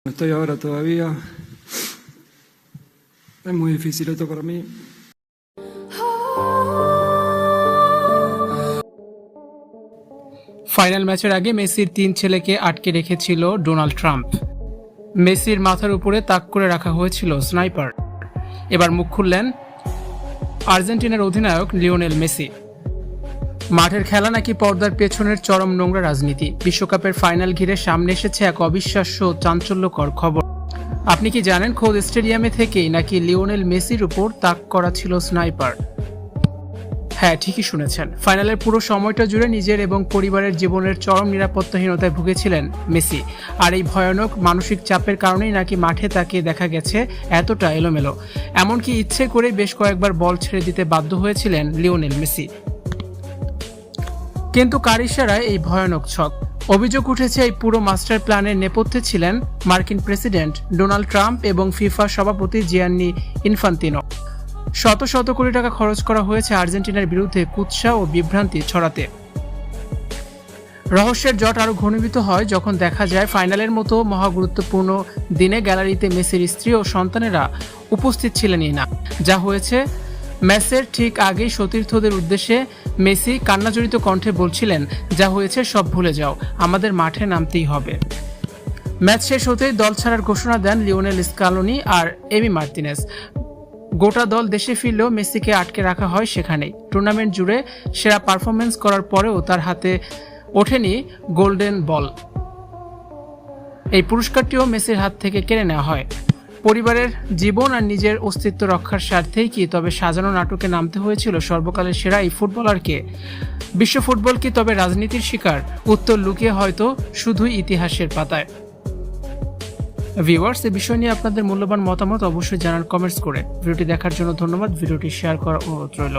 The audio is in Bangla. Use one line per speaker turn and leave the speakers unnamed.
Estoy ahora todavía. Es muy difícil esto para mí.
Final ম্যাচের আগে মেসির 3 ছেলেকে আটকে রেখেছিল ডোনাল্ড ট্রাম্প। মেসির মাথার উপরে তাক করে রাখা হয়েছিল স্নাইপার। এবার মুখ খুললেন আর্জেন্টিনার অধিনায়ক লিওনেল মেসি। মাঠের খেলা নাকি পর্দার পেছনের চরম নোংরা রাজনীতি। বিশ্বকাপের ফাইনাল ঘিরে সামনে এসেছে এক অবিশ্বাস্য চাঞ্চল্যকর খবর। আপনি কি জানেন খোদ স্টেডিয়ামে থেকেই নাকি লিওনেল মেসির উপর তাক করা ছিল স্নাইপার? হ্যাঁ, ঠিকই শুনেছেন। ফাইনালের পুরো সময়টা জুড়ে নিজের এবং পরিবারের জীবনের চরম নিরাপত্তাহীনতায় ভুগেছিলেন মেসি। আর এই ভয়ানক মানসিক চাপের কারণেই নাকি মাঠে তাকে দেখা গেছে এতটা এলোমেলো। এমনকি ইচ্ছে করে বেশ কয়েকবার বল ছেড়ে দিতে বাধ্য হয়েছিলেন লিওনেল মেসি। কিন্তু কার ইশারায় এই ভয়ানক ছক? অভিযোগ উঠেছে এই পুরো মাস্টার প্ল্যানের নেপথ্যে ছিলেন মার্কিন প্রেসিডেন্ট ডোনাল্ড ট্রাম্প এবং ফিফা সভাপতি জিয়ান্নি ইনফান্তিনো। শত শত কোটি টাকা খরচ করা হয়েছে আর্জেন্টিনার বিরুদ্ধে কুৎসা ও বিভ্রান্তি ছড়াতে। রহস্যের জট আরও ঘনীভূত হয় যখন দেখা যায় ফাইনালের মতো মহাগুরুত্বপূর্ণ দিনে গ্যালারিতে মেসির স্ত্রী ও সন্তানেরা উপস্থিত ছিলেনই না। যা হয়েছে, ম্যাচের ঠিক আগেই সতীর্থদের উদ্দেশ্যে মেসি কান্নাজড়িত কণ্ঠে বলছিলেন, যা হয়েছে সব ভুলে যাও, আমাদের মাঠে নামতেই হবে। ম্যাচ শেষ হতেই দল ছাড়ার ঘোষণা দেন লিওনেল স্কালোনি আর এমি মার্তিনেজ। গোটা দল দেশে ফিরলেও মেসিকে আটকে রাখা হয় সেখানেই। টুর্নামেন্ট জুড়ে সেরা পারফরমেন্স করার পরেও তার হাতে ওঠেনি গোল্ডেন বল। এই পুরস্কারটিও মেসির হাত থেকে কেড়ে নেওয়া হয়। পরিবারের জীবন আর নিজের অস্তিত্ব রক্ষার স্বার্থেই কি তবে সাজানো নাটকে নামতে হয়েছিল সর্বকালের সেরা এই ফুটবলারকে? বিশ্ব ফুটবল কি তবে রাজনীতির শিকার? উত্তর লুকিয়ে হয়তো শুধুই ইতিহাসের পাতায়। ভিউয়ার্স, এই বিষয় নিয়ে আপনাদের মূল্যবান মতামত অবশ্যই জানান কমেন্টস করে। ভিডিওটি দেখার জন্য ধন্যবাদ। ভিডিওটি শেয়ার করার অনুরোধ রইল।